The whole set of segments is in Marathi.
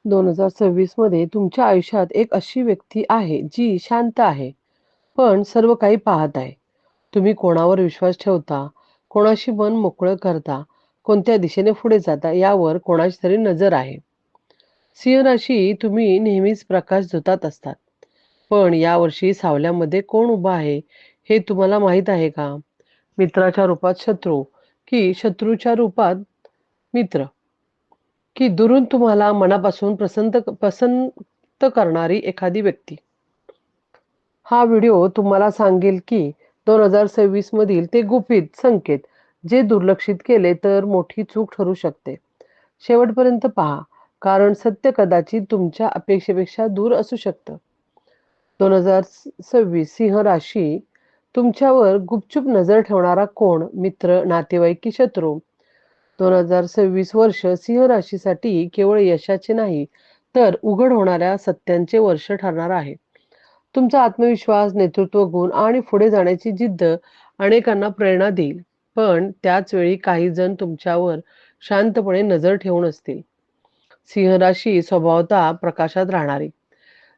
2026 मध्ये तुमच्या आयुष्यात एक अशी व्यक्ती आहे जी शांत आहे, पण सर्व काही पाहत आहे. तुम्ही कोणावर विश्वास ठेवता, कोणाशी मन मोकळं करता, कोणत्या दिशेने पुढे जाता यावर कोणाची तरी नजर आहे. सिंह राशी तुम्ही नेहमीच प्रकाश झोतात असतात. पण यावर्षी सावल्यामध्ये कोण उभा आहे हे तुम्हाला माहीत आहे का? मित्राच्या रूपात शत्रू की शत्रूच्या रूपात मित्र? की दुरून तुम्हाला मनापासून पसंत करणारी एखादी व्यक्ती. हा व्हिडिओ तुम्हाला सांगेल की 2026 मधील ते गुपित संकेत जे दुर्लक्षित केले तर मोठी चूक ठरू शकते. शेवटपर्यंत पहा, कारण सत्य कदाचित तुमच्या अपेक्षेपेक्षा दूर असू शकतं. 2026 सिंह राशी तुमच्यावर गुपचूप नजर ठेवणारा कोण? मित्र, नातेवाईक की शत्रू? 2026 वर्ष सिंह राशीसाठी केवळ यशाचे नाही, तर उघड होणाऱ्या सत्यांचे वर्ष ठरणार आहे. तुमचा आत्मविश्वास, नेतृत्व गुण आणि पुढे जाण्याची जिद्द अनेकांना प्रेरणा देईल. पण त्याच वेळी काही जण तुमच्यावर शांतपणे नजर ठेवून असतील. सिंह राशी स्वभावतः प्रकाशात राहणारी.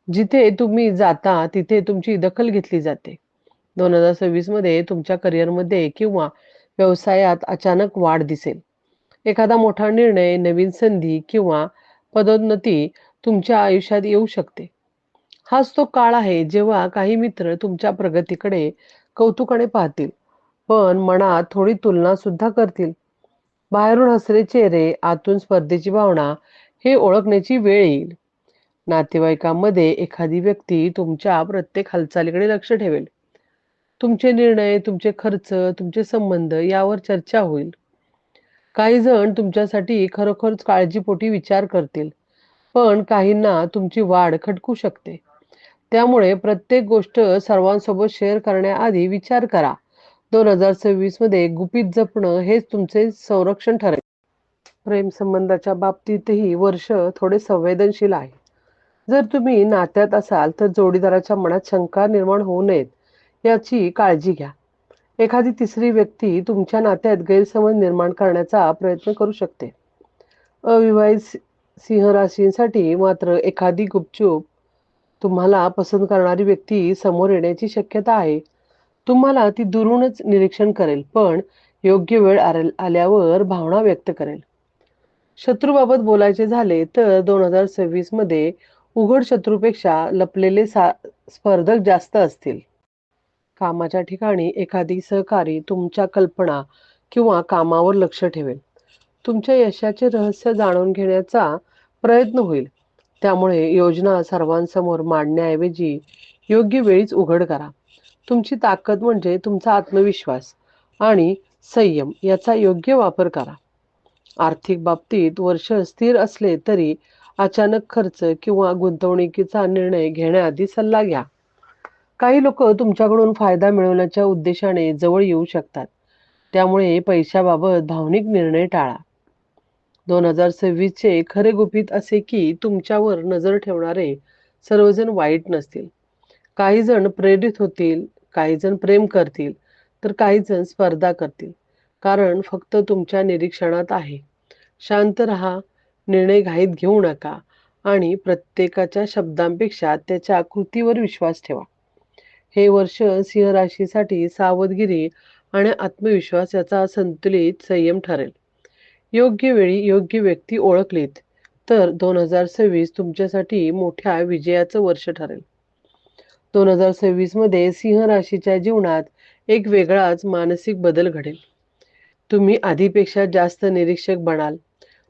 जिथे तुम्ही जाता तिथे तुमची दखल घेतली जाते. 2026 मध्ये तुमच्या करिअरमध्ये किंवा व्यवसायात अचानक वाढ दिसेल. एखादा मोठा निर्णय, नवीन संधी किंवा पदोन्नती तुमच्या आयुष्यात येऊ शकते. हाच तो काळ आहे जेव्हा काही मित्र तुमच्या प्रगतीकडे कौतुकाने पाहतील, पण मनात थोडी तुलना सुद्धा करतील. बाहेरून हसरे चेहरे, आतून स्पर्धेची भावना हे ओळखण्याची वेळ येईल. नातेवाईकांमध्ये एखादी व्यक्ती तुमच्या प्रत्येक हालचालीकडे लक्ष ठेवेल. तुमचे निर्णय, तुमचे खर्च, तुमचे संबंध यावर चर्चा होईल. काही जण तुमच्यासाठी खरोखरच काळजीपोटी विचार करतील, पण काहींना तुमची वाढ खटकू शकते. त्यामुळे प्रत्येक गोष्ट सर्वांसोबत शेअर करण्याआधी विचार करा. 2026 मध्ये गुपित जपणं हेच तुमचे संरक्षण ठरेल. प्रेम संबंधाच्या बाबतीतही वर्ष थोडे संवेदनशील आहे. जर तुम्ही नात्यात असाल तर जोडीदाराच्या मनात शंका निर्माण होऊ नयेत याची काळजी घ्या. एखादी तिसरी व्यक्ती तुमच्या नात्यात गैरसमज निर्माण करण्याचा प्रयत्न करू शकते. अविवाहित सिंह राशींसाठी मात्र एखादी गुपचूप तुम्हाला पसंत करणारी व्यक्ती समोर येण्याची शक्यता आहे. तुम्हाला ती दुरूनच निरीक्षण करेल, पण योग्य वेळ आल्यावर भावना व्यक्त करेल. शत्रूबाबत बोलायचे झाले तर 2026 मध्ये उघड शत्रूपेक्षा लपलेले स्पर्धक जास्त असतील. कामाच्या ठिकाणी एखादी सहकारी तुमच्या कल्पना किंवा कामावर लक्ष ठेवेल. तुमच्या यशाचे रहस्य जाणून घेण्याचा प्रयत्न होईल. त्यामुळे योजना सर्वांसमोर मांडण्याऐवजी योग्य वेळीच उघड करा. तुमची ताकद म्हणजे तुमचा आत्मविश्वास आणि संयम याचा योग्य वापर करा. आर्थिक बाबतीत वर्ष स्थिर असले तरी अचानक खर्च किंवा गुंतवणुकीचा निर्णय घेण्याआधी सल्ला घ्या. काही लोक तुमच्याकडून फायदा मिळवण्याच्या उद्देशाने जवळ येऊ शकतात. त्यामुळे पैशाबाबत भावनिक निर्णय टाळा. 2026 चे खरे गुपित असे की तुमच्यावर नजर ठेवणारे सर्वजण वाईट नसतील. काही जण प्रेरित होतील, काही जण प्रेम करतील, तर काही जण स्पर्धा करतील. कारण फक्त तुमच्या निरीक्षणात आहे. शांत राहा, निर्णय घाईत घेऊ नका आणि प्रत्येकाच्या शब्दांपेक्षा त्याच्या कृतीवर विश्वास ठेवा. हे वर्ष सिंह राशीसाठी सावधगिरी आणि आत्मविश्वास याचा संतुलित संयम ठरेल. योग्य वेळी योग्य व्यक्ती ओळखलीत तर 2026 तुमच्यासाठी मोठ्या विजयाचं वर्ष ठरेल. 2026 मध्ये सिंह राशीच्या जीवनात एक वेगळाच मानसिक बदल घडेल. तुम्ही आधीपेक्षा जास्त निरीक्षक बनाल.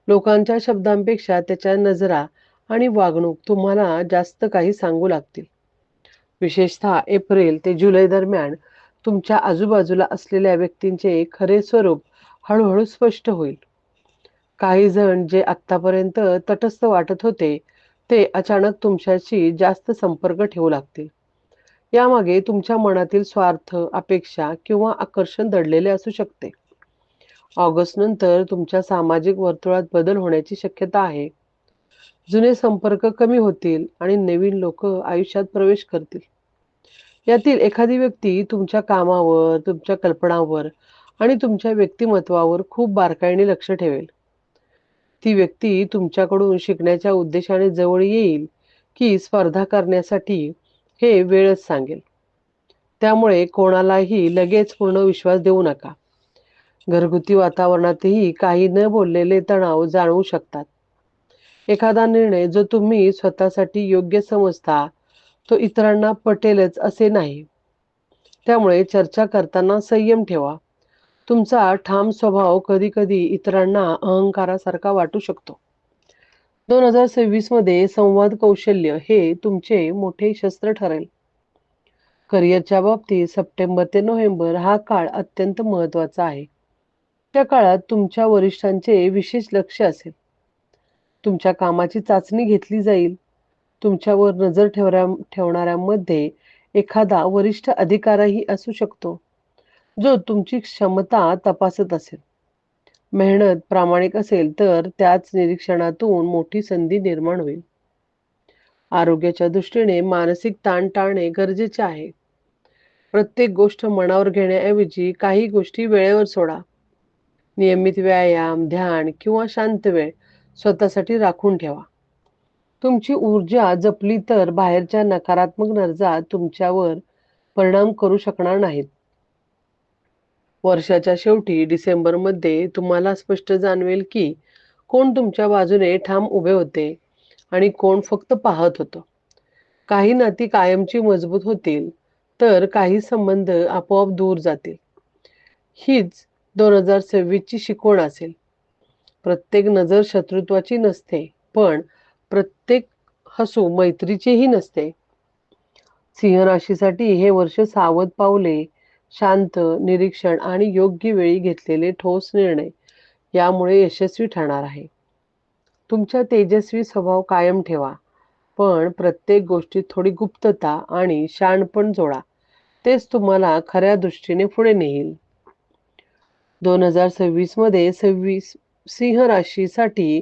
लोकांच्या शब्दांपेक्षा त्याच्या नजरा आणि वागणूक तुम्हाला जास्त काही सांगू लागतील. विशेषतः एप्रिल ते जुलै दरम्यान तुमच्या आजूबाजूला असलेल्या व्यक्तींचे खरे स्वरूप हळूहळू स्पष्ट होईल. काही जण जे आत्तापर्यंत तटस्थ वाटत होते ते अचानक तुमच्याशी जास्त संपर्क ठेवू लागतील. यामागे तुमच्या मनातील स्वार्थ, अपेक्षा किंवा आकर्षण दडलेले असू शकते. ऑगस्ट नंतर तुमच्या सामाजिक वर्तुळात बदल होण्याची शक्यता आहे. जुने संपर्क कमी होतील आणि नवीन लोक आयुष्यात प्रवेश करतील. यातील एखादी व्यक्ती तुमच्या कामावर, तुमच्या कल्पनावर आणि तुमच्या व्यक्तिमत्वावर खूप बारकाईने लक्ष ठेवेल. ती व्यक्ती तुमच्याकडून शिकण्याच्या उद्देशाने जवळ येईल की स्पर्धा करण्यासाठी हे वेळच सांगेल. त्यामुळे कोणालाही लगेच पूर्ण विश्वास देऊ नका. घरगुती वातावरणातही काही न बोललेले तणाव जाणवू शकतात. एखादा निर्णय जो तुम्ही स्वतःसाठी योग्य समजता तो इतरांना पटेलच असे नाही. त्यामुळे चर्चा करताना संयम ठेवा. तुमचा ठाम स्वभाव कधी-कधी इतरांना अहंकारासारखा वाटू शकतो. 2026 मध्ये संवाद कौशल्य हे तुमचे मोठे शस्त्र ठरेल. करिअरच्या बाबतीत सप्टेंबर ते नोव्हेंबर हा काळ अत्यंत महत्त्वाचा आहे. त्या काळात तुमच्या वरिष्ठांचे विशेष लक्ष असेल. तुमच्या कामाची चाचणी घेतली जाईल. तुमच्यावर नजर ठेवणाऱ्यांमध्ये एखादा वरिष्ठ अधिकारीही असू शकतो, जो तुमची क्षमता तपासत असेल. मेहनत प्रामाणिक असेल तर त्याच निरीक्षणातून मोठी संधी निर्माण होईल. आरोग्याच्या दृष्टीने मानसिक ताण टाळणे गरजेचे आहे. प्रत्येक गोष्ट मनावर घेण्याऐवजी काही गोष्टी वेळेवर सोडा. नियमित व्यायाम, ध्यान किंवा शांत वेळ स्वतःसाठी राखून ठेवा. तुमची ऊर्जा जपली तर बाहेरच्या नकारात्मक ऊर्जा तुमच्यावर परिणाम करू शकणार नाहीत. वर्षाच्या शेवटी डिसेंबरमध्ये तुम्हाला स्पष्ट जाणवेल की कोण तुमच्या बाजूने ठाम उभे होते आणि कोण फक्त पाहत होतं. काही नाती कायमची मजबूत होतील, तर काही संबंध आपोआप दूर जातील. हीच 2026 ची शिकवण असेल. प्रत्येक नजर शत्रुत्वाची नसते, पण प्रत्येक हसू मैत्रीचेही नसते. सिंह राशीसाठी हे वर्ष सावध पावले, शांत निरीक्षण आणि योग्य वेळी घेतलेले ठोस निर्णय यामुळे यशस्वी ठरणार आहे. तुमचा तेजस्वी स्वभाव कायम ठेवा, पण प्रत्येक गोष्टीत थोडी गुप्तता आणि शहाणपण जोडा. तेच तुम्हाला खऱ्या दृष्टीने पुढे नेईल. 2026 मध्ये सिंह राशीसाठी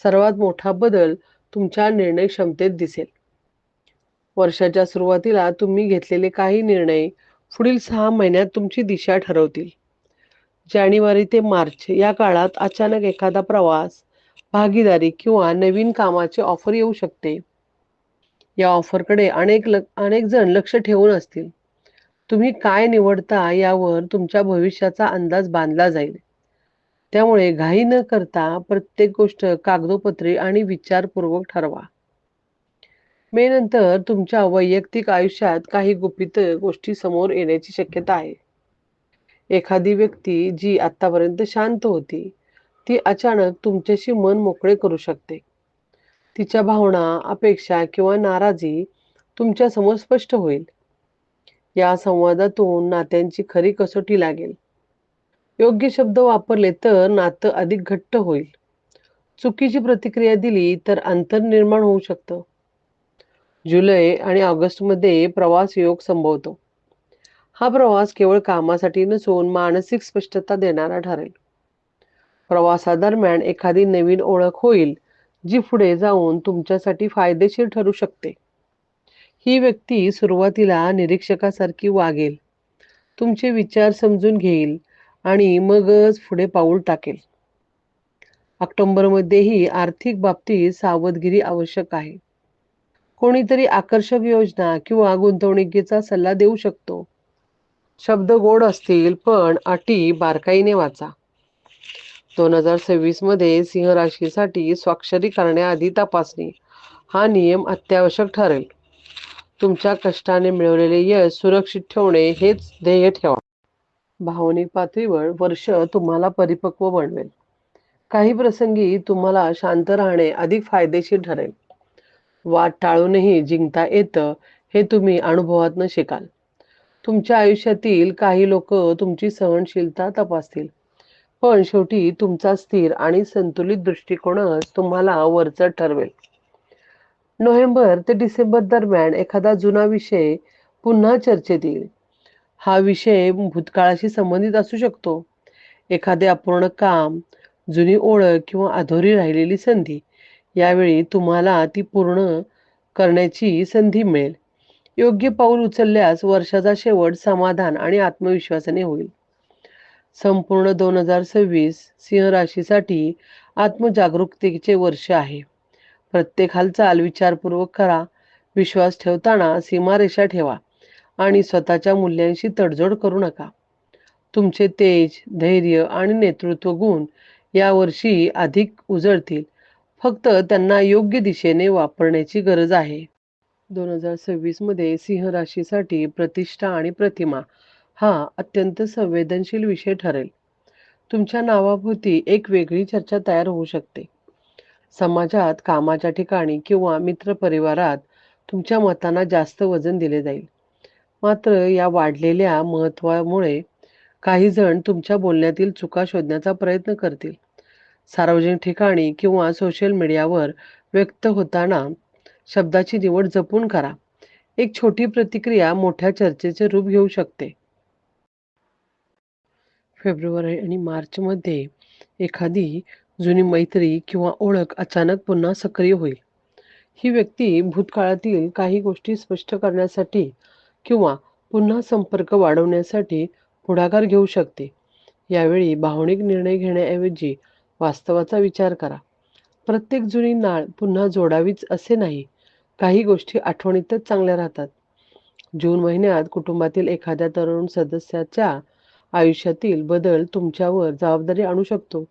सर्वात मोठा बदल तुमच्या निर्णय क्षमतेत दिसेल. वर्षाच्या सुरुवातीला तुम्ही घेतलेले काही निर्णय पुढील 6 महिन्यात तुमची दिशा ठरवतील. जानेवारी ते मार्च या काळात अचानक एखादा प्रवास, भागीदारी किंवा नवीन कामाची ऑफर येऊ शकते. या ऑफरकडे अनेक जण लक्ष ठेवून असतील. तुम्ही काय निवडता यावर तुमच्या भविष्याचा अंदाज बांधला जाईल. त्यामुळे घाई न करता प्रत्येक गोष्ट कागदोपत्री आणि विचारपूर्वक ठरवा. मे नंतर तुमच्या वैयक्तिक आयुष्यात काही गुपित गोष्टी समोर येण्याची शक्यता आहे. एखादी व्यक्ती जी आतापर्यंत शांत होती, ती अचानक तुमच्याशी मन मोकळे करू शकते. तिच्या भावना, अपेक्षा किंवा नाराजी तुमच्या समोर स्पष्ट होईल. या संवादातून नात्यांची खरी कसोटी लागेल. योग्य शब्द वापरले तर नातं अधिक घट्ट होईल. चुकीची प्रतिक्रिया दिली तर अंतर निर्माण होऊ शकतं. जुलै आणि ऑगस्टमध्ये प्रवास योग संभवतो. हा प्रवास केवळ कामासाठी नसून मानसिक स्पष्टता देणारा ठरेल. प्रवासादरम्यान एखादी नवीन ओळख होईल, जी पुढे जाऊन तुमच्यासाठी फायदेशीर ठरू शकते. ही व्यक्ती सुरुवातीला निरीक्षकासारखी वागेल, तुमचे विचार समजून घेईल आणि मगच पुढे पाऊल टाकेल. ऑक्टोबरमध्येही आर्थिक बाबतीत सावधगिरी आवश्यक आहे. कोणीतरी आकर्षक योजना किंवा गुंतवणुकीचा सल्ला देऊ शकतो. शब्द गोड असतील, पण अटी बारकाईने वाचा. 2026 मध्ये सिंह राशीसाठी स्वाक्षरी करण्याआधी तपासणी हा नियम अत्यावश्यक ठरेल. तुमच्या कष्टाने मिळवलेले यश सुरक्षित ठेवणे हेच ध्येय ठेवा. भावनिक पातळीवर वर्ष तुम्हाला परिपक्व बनवेल. काही प्रसंगी तुम्हाला शांत राहणे अधिक फायदेशीर ठरेल. वाद टाळूनही जिंकता येतं हे तुम्ही अनुभवातून शिकाल. तुमच्या आयुष्यातील काही लोक तुमची सहनशीलता तपासतील, पण शेवटी तुमचा स्थिर आणि संतुलित दृष्टिकोनच तुम्हाला वरचढ ठरवेल. नोव्हेंबर ते डिसेंबर दरम्यान एखादा जुना विषय पुन्हा चर्चेत येईल. हा विषय भूतकाळाशी संबंधित असू शकतो. एखादे अपूर्ण काम, जुनी ओळख किंवा अधुरी राहिलेली संधी. यावेळी तुम्हाला ती पूर्ण करण्याची संधी मिळेल. योग्य पाऊल उचलल्यास वर्षाचा शेवट समाधान आणि आत्मविश्वासाने होईल. संपूर्ण 2026 सिंह राशीसाठी आत्मजागरूकतेचे वर्ष आहे. प्रत्येक हालचाल विचारपूर्वक करा. विश्वास ठेवताना सीमारेषा ठेवा आणि स्वतःच्या मूल्यांशी तडजोड करू नका. तुमचे तेज, धैर्य आणि नेतृत्व गुण यावर्षी अधिक उजळतील. फक्त त्यांना योग्य दिशेने वापरण्याची गरज आहे. 2026 मध्ये सिंह राशीसाठी प्रतिष्ठा आणि प्रतिमा हा अत्यंत संवेदनशील विषय ठरेल. तुमच्या नावाभोवती एक वेगळी चर्चा तयार होऊ शकते. समाजात, कामाच्या ठिकाणी किंवा मित्रपरिवारात तुमच्या मतांना जास्त वजन दिले जाईल. मात्र या वाढलेल्या महत्त्वामुळे काही जण तुमच्या बोलण्यातील चुका शोधण्याचा प्रयत्न करतील. सार्वजनिक ठिकाणी किंवा सोशल मीडियावर व्यक्त होताना शब्दाची निवड जपून करा. एक छोटी प्रतिक्रिया मोठ्या चर्चेचे रूप घेऊ शकते. फेब्रुवारी आणि मार्चमध्ये एखादी जुनी मैत्री किंवा ओळख अचानक पुन्हा सक्रिय होईल. ही व्यक्ती भूतकाळातील काही गोष्टी स्पष्ट करण्यासाठी किंवा पुन्हा संपर्क वाढवण्यासाठी पुढाकार घेऊ शकते. यावेळी भावनिक निर्णय घेण्याऐवजी वास्तवाचा विचार करा. प्रत्येक जुनी नाळ पुन्हा जोडावीच असे नाही. काही गोष्टी आठवणीतच चांगल्या राहतात. जून महिन्यात कुटुंबातील एखाद्या तरुण सदस्याच्या आयुष्यातील बदल तुमच्यावर जबाबदारी आणू शकतो.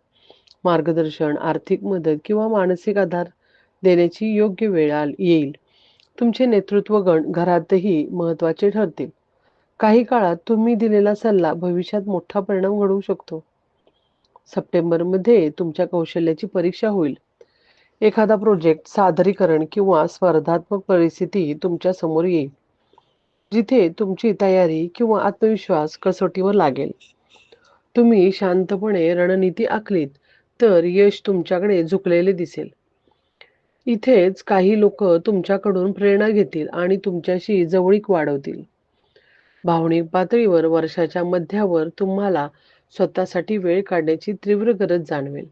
मार्गदर्शन, आर्थिक मदत किंवा मानसिक आधार देण्याची योग्य वेळ येईल. तुमचे नेतृत्व गण घरातही महत्त्वाचे ठरतील. काही काळात तुम्ही दिलेला सल्ला भविष्यात मोठा परिणाम घडवू शकतो. सप्टेंबरमध्ये तुमच्या कौशल्याची परीक्षा होईल. एखादा प्रोजेक्ट, सादरीकरण किंवा स्पर्धात्मक परिस्थिती तुमच्या समोर येईल, जिथे तुमची तयारी किंवा आत्मविश्वास कसोटीवर लागेल. तुम्ही शांतपणे रणनीती आखलीत तर यश तुमच्याकडे झुकलेले दिसेल. इथेच काही लोक तुमच्याकडून प्रेरणा घेतील आणि तुमच्याशी जवळीक वाढवतील. भावनिक पातळीवर वर्षाच्या मध्यावर तुम्हाला स्वतःसाठी वेळ काढण्याची तीव्र गरज जाणवेल.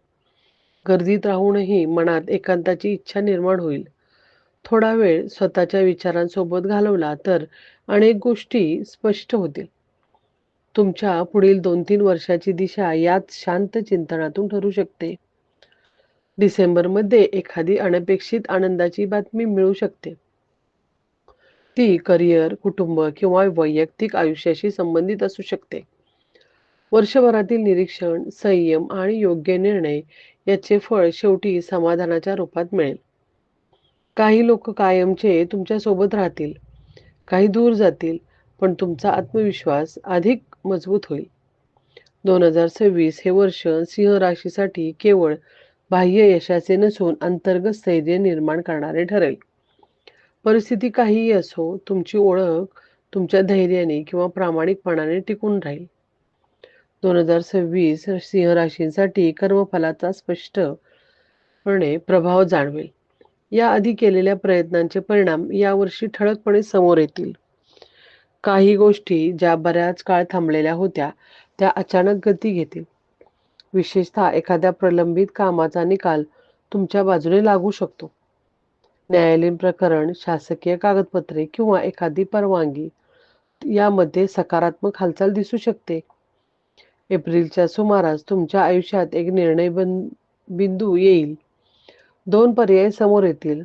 गर्दीत राहूनही मनात एकांताची इच्छा निर्माण होईल. थोडा वेळ स्वतःच्या विचारांसोबत घालवला तर अनेक गोष्टी स्पष्ट होतील. तुमच्या पुढील 2-3 वर्षाची दिशा याच शांत चिंतनातून ठरू शकते. डिसेंबरमध्ये एखादी अनपेक्षित आनंदाची बातमी मिळू शकते. ती करिअर, कुटुंब किंवा वैयक्तिक आयुष्याशी संबंधित असू शकते. वर्षभरातील निरीक्षण, संयम आणि योग्य निर्णय याचे फळ शेवटी समाधानाच्या रूपात मिळेल. काही लोक कायमचे तुमच्या सोबत राहतील, काही दूर जातील, पण तुमचा आत्मविश्वास अधिक मजबूत होईल. 2026 हे वर्ष सिंह राशीसाठी केवळ बाह्य यशाचे नसून अंतर्गत स्थैर्य निर्माण करणारे ठरेल. परिस्थिती काहीही असो, तुमची ओळख तुमच्या धैर्याने किंवा प्रामाणिकपणाने टिकून राहील. 2026 सिंह राशींसाठी कर्मफलाचा स्पष्टपणे प्रभाव जाणवेल. याआधी केलेल्या प्रयत्नांचे परिणाम यावर्षी ठळकपणे समोर येतील. काही गोष्टी ज्या बऱ्याच काळ थांबलेल्या होत्या त्या अचानक गती घेतील. विशेषतः एखाद्या प्रलंबित कामाचा निकाल तुमच्या बाजूने लागू शकतो. न्यायालयीन प्रकरण, शासकीय कागदपत्रे किंवा एखादी परवानगी यामध्ये सकारात्मक हालचाल दिसू शकते. एप्रिलच्या सुमारास तुमच्या आयुष्यात एक निर्णय बिंदू येईल. 2 पर्याय समोर येतील,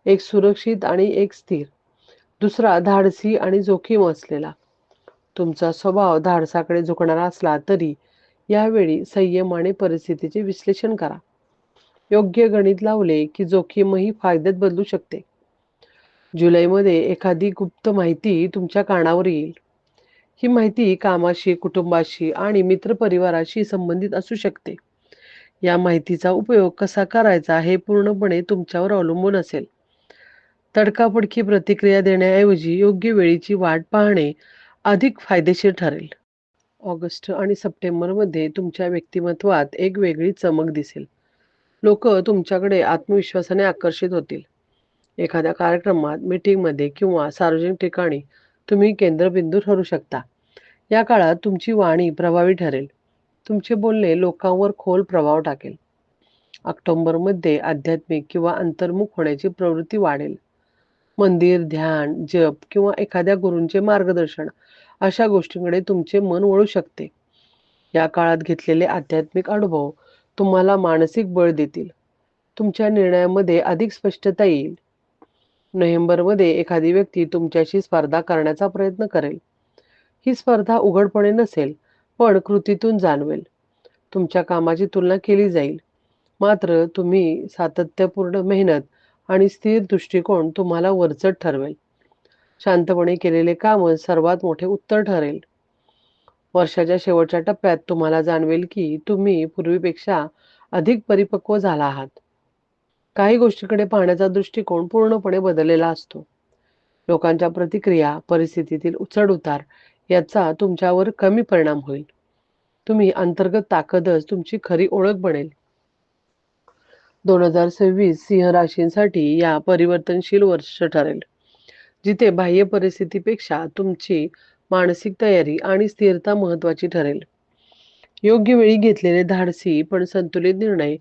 एक सुरक्षित आणि एक स्थिर. दुसरा धाडसी आणि जोखीम असलेला. तुमचा स्वभाव धाडसाकडे झुकणारा असला तरी यावेळी संयमाने परिस्थितीचे विश्लेषण करा. योग्य गणित लावले की जोखीमही फायद्यात बदलू शकते. जुलैमध्ये एखादी गुप्त माहिती तुमच्या कानावर येईल. ही माहिती कामाशी, कुटुंबाशी आणि मित्रपरिवाराशी संबंधित असू शकते. या माहितीचा उपयोग कसा करायचा हे पूर्णपणे तुमच्यावर अवलंबून असेल. तडकाफडकी प्रतिक्रिया देण्याऐवजी योग्य वेळीची वाट पाहणे अधिक फायदेशीर ठरेल. ऑगस्ट आणि सप्टेंबरमध्ये तुमच्या व्यक्तिमत्वात एक वेगळी चमक दिसेल. लोक तुमच्याकडे आत्मविश्वासाने आकर्षित होतील. एखाद्या कार्यक्रमात, मीटिंगमध्ये किंवा सार्वजनिक ठिकाणी तुम्ही केंद्रबिंदू ठरू शकता. या काळात तुमची वाणी प्रभावी ठरेल. तुमचे बोलणे लोकांवर खोल प्रभाव टाकेल. ऑक्टोबरमध्ये आध्यात्मिक किंवा अंतर्मुख होण्याची प्रवृत्ती वाढेल. मंदिर, ध्यान, जप किंवा एखाद्या गुरूंचे मार्गदर्शन अशा गोष्टींकडे तुमचे मन वळू शकते. या काळात घेतलेले आध्यात्मिक अनुभव तुम्हाला मानसिक बळ देतील. तुमच्या निर्णयामध्ये अधिक स्पष्टता येईल. नोव्हेंबरमध्ये एखादी व्यक्ती तुमच्याशी स्पर्धा करण्याचा प्रयत्न करेल. ही स्पर्धा उघडपणे नसेल, पण कृतीतून जाणवेल. तुमच्या कामाची तुलना केली जाईल. मात्र तुम्ही सातत्यपूर्ण मेहनत आणि स्थिर दृष्टिकोन तुम्हाला वरचढ ठरवेल. शांतपणे केलेले काम सर्वात मोठे उत्तर ठरेल. वर्षाच्या शेवटच्या टप्प्यात तुम्हाला जाणवेल की तुम्ही पूर्वीपेक्षा अधिक परिपक्व झाला आहात. काही गोष्टीकडे पाहण्याचा दृष्टिकोन पूर्णपणे बदललेला असतो. लोकांच्या प्रतिक्रिया, परिस्थितीतील चढ-उतार याचा तुमच्यावर कमी परिणाम होईल. तुम्ही अंतर्गत ताकदच तुमची खरी ओळख बनेल. 2026 सिंह राशींसाठी या परिवर्तनशील वर्ष ठरेल, जिथे बाह्य परिस्थितीपेक्षा तुमची मानसिक तयारी आणि स्थिरता महत्त्वाची ठरेल. योग्य वेळी घेतलेले धाडसी पण संतुलित निर्णय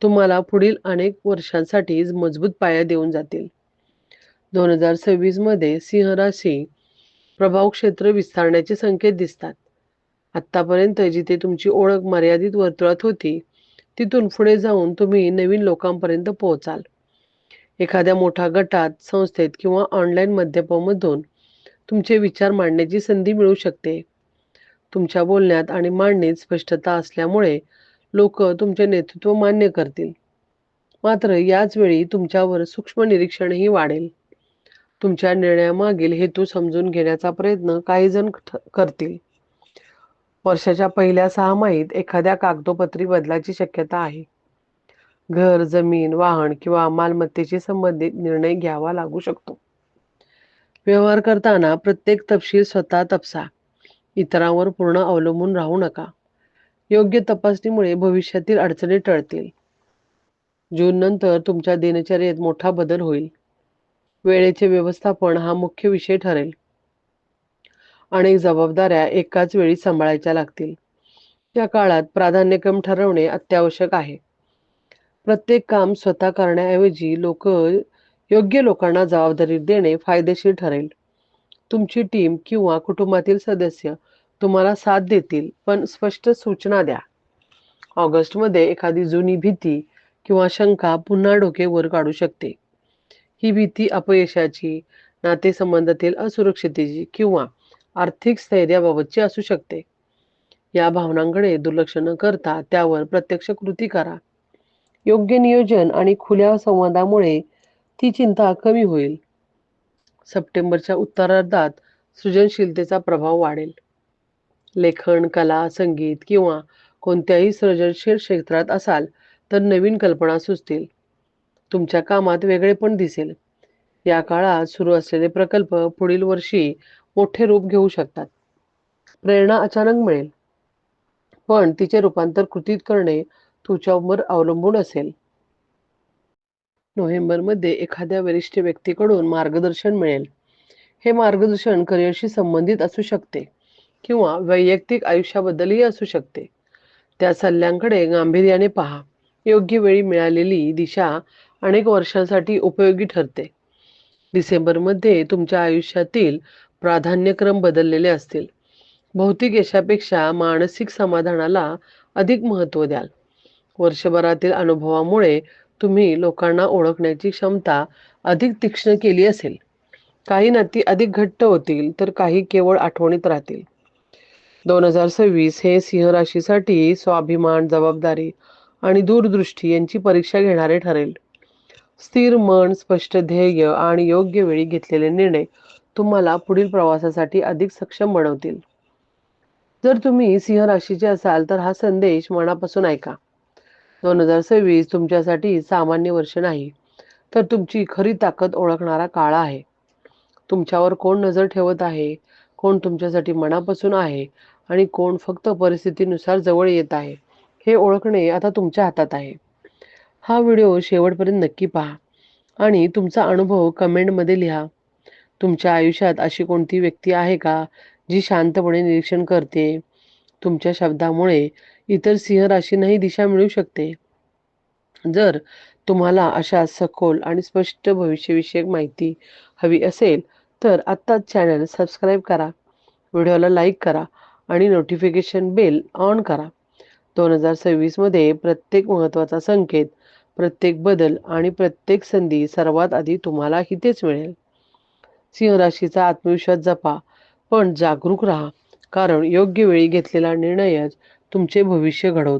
तुम्हाला पुढील अनेक वर्षांसाठी मजबूत पाया देऊन जातील. 2026 मध्ये सिंह राशी प्रभाव क्षेत्र विस्तारण्याचे संकेत दिसतात. आत्तापर्यंत जिथे तुमची ओळख मर्यादित वर्तुळात होती, तिथून पुढे जाऊन तुम्ही नवीन लोकांपर्यंत पोहोचाल. एखाद्या मोठ्या गटात, संस्थेत किंवा ऑनलाईन माध्यमामधून तुमचे विचार मांडण्याची संधी मिळू शकते. तुमच्या बोलण्यात आणि मांडणीत स्पष्टता असल्यामुळे लोक तुमचे नेतृत्व मान्य करतील. मात्र याच वेळी तुमच्यावर सूक्ष्म निरीक्षणही वाढेल. तुमच्या निर्णयामागील हेतू समजून घेण्याचा प्रयत्न काही जण करतील. वर्षाच्या पहिल्या 6 महिन्यात एखाद्या कागदोपत्री बदलाची शक्यता आहे. घर, जमीन, वाहन किंवा मालमत्तेशी संबंधित निर्णय घ्यावा लागू शकतो. व्यवहार करताना प्रत्येक तपशील स्वतः तपासा. इतरांवर पूर्ण अवलंबून राहू नका. योग्य तपासणीमुळे भविष्यातील अडचणी टळतील. जून नंतर तुमच्या दिनचर्येत मोठा बदल होईल. वेळेचे व्यवस्थापन हा मुख्य विषय ठरेल. अनेक जबाबदाऱ्या एकाच वेळी सांभाळायच्या लागतील. या काळात प्राधान्यक्रम ठरवणे अत्यावश्यक आहे. प्रत्येक काम स्वतः करण्याऐवजी योग्य लोकांना जबाबदारी देणे फायदेशीर ठरेल. तुमची टीम किंवा कुटुंबातील सदस्य तुम्हाला साथ देतील, पण स्पष्ट सूचना द्या. ऑगस्टमध्ये एखादी जुनी भीती किंवा शंका पुन्हा डोके वर काढू शकते. ही भीती अपयशाची, नातेसंबंधातील असुरक्षिततेची किंवा आर्थिक स्थैर्याबाबतची असू शकते. या भावनांकडे दुर्लक्ष न करता त्यावर प्रत्यक्ष कृती करा. योग्य नियोजन आणि खुल्या संवादामुळे ती चिंता कमी होईल. सप्टेंबरच्या उत्तरार्धात सृजनशीलतेचा प्रभाव वाढेल. लेखन, कला, संगीत किंवा कोणत्याही सृजनशील क्षेत्रात असाल तर नवीन कल्पना सुचतील. तुमच्या कामात वेगळेपण दिसेल. या काळात सुरू असलेले प्रकल्प पुढील वर्षी मोठे रूप घेऊ शकतात. प्रेरणा अचानक मिळेल, पण तिचे रूपांतर कृतीत करणे तुमच्यावर अवलंबून असेल. नोव्हेंबरमध्ये एखाद्या वरिष्ठ व्यक्तीकडून मार्गदर्शन मिळेल. हे मार्गदर्शन करिअरशी संबंधित असू शकते किंवा वैयक्तिक आयुष्याबद्दलही असू शकते. त्या सल्ल्यांकडे गांभीर्याने पहा. योग्य वेळी मिळालेली दिशा अनेक वर्षांसाठी उपयोगी ठरते. डिसेंबरमध्ये तुमच्या आयुष्यातील प्राधान्यक्रम बदललेले असतील. भौतिक यशापेक्षा मानसिक समाधानाला अधिक महत्त्व द्याल. वर्षभरातील अनुभवामुळे तुम्ही लोकांना ओळखण्याची क्षमता अधिक तीक्ष्ण केली असेल. काही नाती अधिक घट्ट होतील, तर काही केवळ आठवणीत राहतील. 2026 हे सिंह राशीसाठी स्वाभिमान, जबाबदारी आणि दूरदृष्टी यांची परीक्षा घेणारे ठरेल. स्थिर मन, स्पष्ट ध्येय आणि योग्य वेळी घेतलेले निर्णय तुम्हाला पुढील प्रवासासाठी अधिक सक्षम बनवतील. जर तुम्ही सिंह राशीचे असाल तर हा संदेश मनापासून ऐका. 2026 तुमच्यासाठी सामान्य वर्ष नाही, तर तुमची खरी ताकद ओळखणारा काळ आहे. तुमच्यावर कोण नजर ठेवत आहे, कोण तुमच्यासाठी मनापासून आहे आणि कोण फक्त परिस्थितीनुसार जवळ येत आहे, हे ओळखणे आता तुमच्या हातात आहे. हा व्हिडिओ शेवटपर्यंत नक्की पहा आणि तुमचा अनुभव कमेंटमध्ये लिहा. तुमच्या आयुष्यात अशी कोणती व्यक्ती आहे का जी शांतपणे निरीक्षण करते? तुमच्या शब्दामुळे इतर सिंह राशींनाही दिशा मिळू शकते. जर तुम्हाला अशा सखोल आणि स्पष्ट भविष्यविषयक माहिती हवी असेल तर आत्ताच चॅनल सबस्क्राईब करा, व्हिडिओला लाईक करा आणि नोटिफिकेशन बेल ऑन करा. 2026 मध्ये प्रत्येक महत्त्वाचा संकेत, प्रत्येक बदल आणि प्रत्येक संधी सर्वात आधी तुम्हाला इथेच मिळेल. सिंह राशीचा आत्मविश्वास जपा, पण जागरूक राहा, कारण योग्य वेळी घेतलेला निर्णयच तुमचे भविष्य घडवतो.